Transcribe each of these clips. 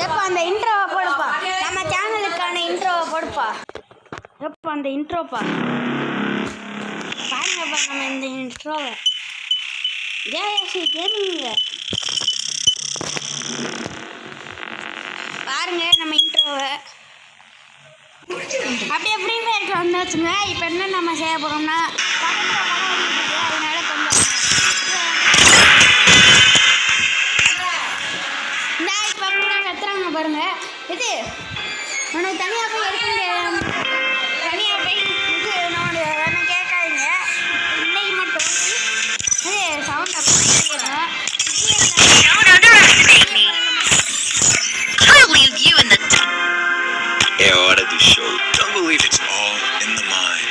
எப்போ அந்த இன்ட்ரோவை போடுப்பா, நம்ம சேனலுக்கான இன்ட்ரோவை போடுப்பா. எப்போ அந்த இன்ட்ரோப்பா பாருங்கப்பா, நம்ம இந்த இன்ட்ரோவை கேமிங்க பாருங்க. நம்ம இன்ட்ரோவை அப்படியே ஃப்ரீ ஃபயருக்கு வந்துச்சுங்க. இப்போ என்ன நம்ம செய்ய போகிறோம்னா, அதனால கொஞ்சம் இப்போ கூட கத்துறாங்க பாருங்க. இது உனக்கு தனியாக போய் எடுக்க முடியாது, தனியாக போய் இது என்னோட கேட்காதீங்க. இன்னைக்கு மட்டும் இது சவுண்ட் அப்படின்னா hora do show. Don't believe it's all in the mind.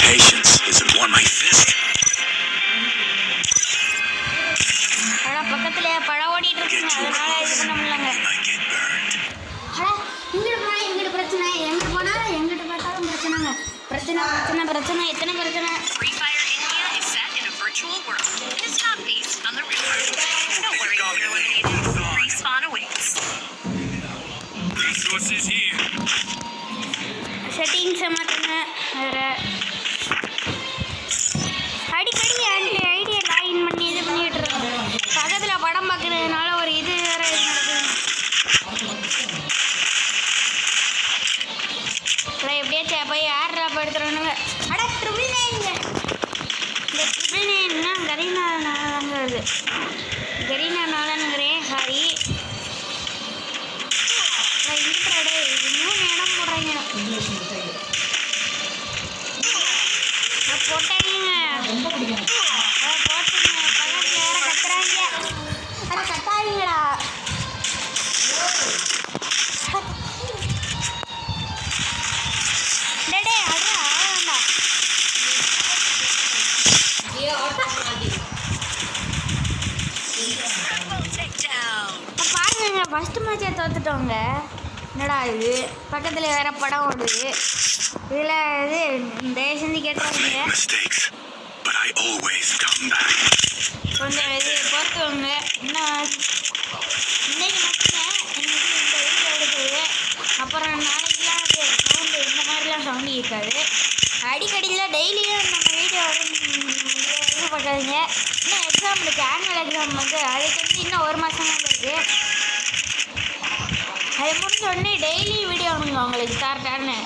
Patience isn't one my fist. பக்கத்துல படம் ஓடிட்டு இருக்குங்க, அதனால இது பண்ண முடியலங்க. இங்கிட்டு பிரச்சனை, எங்கிட்டு போனா எங்கிட்டு பார்த்தாலும் பிரச்சனைங்க. பிரச்சனை பிரச்சனை பிரச்சனை, எத்தனை பிரச்சனை. Free Fire India is set in a virtual world. It is not based on the real world. Don't worry, you're eliminated. Respawn awaits. Resources here. செட்டிங்ஸை மாற்றுங்க. வேறு அடிக்கடி ஐடியா லாகின் பண்ணி இது பண்ணிக்கிட்டு இருக்கோம். பக்கத்தில் படம் பார்க்குறதுனால ஒரு இது வேறு நடக்குது. எப்படியாச்சும் போய் யார் ட்ராப் எடுத்துறோனுங்க. அட ட்ரிபிள் 9 இந்த ட்ரிபிள் 9னா கரீனாங்க வருது. கரீனானாலங்கிறேன், சாரி. இன்ட்ரோடே இது 3 இடம் போடுறாங்க. போட்டாங்க போட்டுங்க. பக்கத்தில் வேற கத்துறாங்க. அதை கத்தாதீங்களா. டே அட்ரா வேண்டா. பாருங்க, ஃபர்ஸ்ட் மேட்சை தோத்துட்டோங்க. என்னடா இது, பக்கத்தில் வேற படம் ஓடுது. இதில் இது தயவு செஞ்சு கேட்டாங்க, கொஞ்சம் இது பொறுத்துவங்க. இன்னும் இன்னைக்கு மட்டும்தான் இன்னைக்கு இந்த வீடியோ எடுக்குது. அப்புறம் நாளைக்கெலாம் அது சவுண்டு இந்த மாதிரிலாம் சவுண்டு இருக்காது. அடிக்கடியில் டெய்லியும் நம்ம வீடியோ இது பார்க்காதீங்க. இன்னும் எக்ஸாம் இருக்குது, ஆனுவல் எக்ஸாம் வந்து அதுக்கு வந்து இன்னும் 1 மாதம் தான் இருக்குது. அது முடிஞ்ச உடனே டெய்லி வீடியோ வருங்க உங்களுக்கு தரட்டான்னு.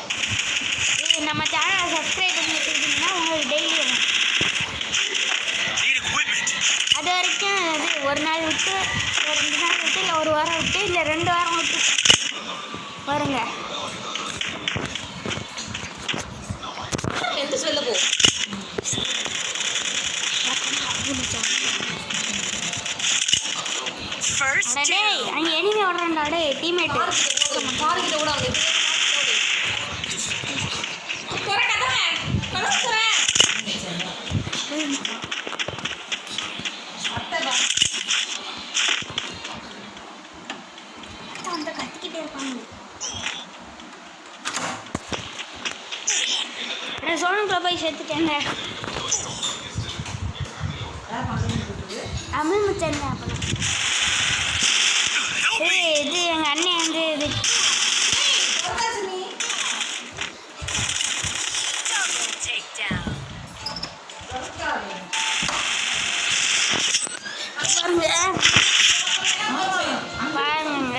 இது நம்ம சேனலை சப்ஸ்கிரைப் பண்ணி வச்சுக்கிட்டிங்கன்னா உங்களுக்கு டெய்லி வரும். அது வரைக்கும் இது ஒரு நாள் விட்டு, ஒரு 2 நாள் விட்டு, இல்லை 1 வாரம் விட்டு, இல்லை 2 வாரம் விட்டு வருங்க. எந்த சொல்ல போ அடே அங்கே எனிமே ஓடுறான்டா. டே டீம்மேட்டு கார்கிட்ட கூட அவங்க அந்த கத்திக்கிட்டே இருப்பாங்க. சோனுக்குள்ள போய் சேர்த்துட்டேங்க. தமிழ் முச்சேன் அப்போ இது எங்கள் அண்ணன் வந்து இது பாருங்க.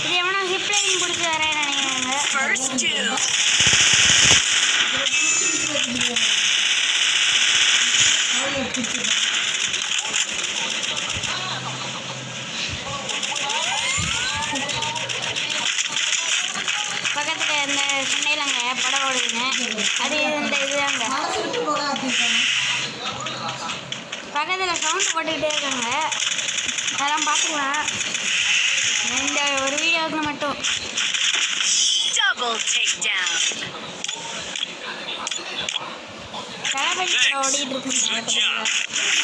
இது எவனா ஹிப்லைன் பிடிச்சி வரேன்னு நினைக்கிறாங்க. பக்கத்தில் இந்த சென்னையிலங்க படம் ஓடுதுங்க அது இந்த இதுதாங்க மனசு விட்டு போக அப்படின்ட்டாங்க. பக்கத்தில் சவுண்ட் போட்டுக்கிட்டே இருக்காங்க அதெல்லாம் பார்த்துக்கலாம் இந்த ஒரு வீடியோவுக்கு மட்டும் Double takedown. தளபதி படம் ஓடிட்டு இருக்குங்க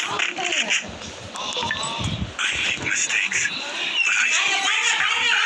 பக்கத்தில் I make mistakes, but I always come back.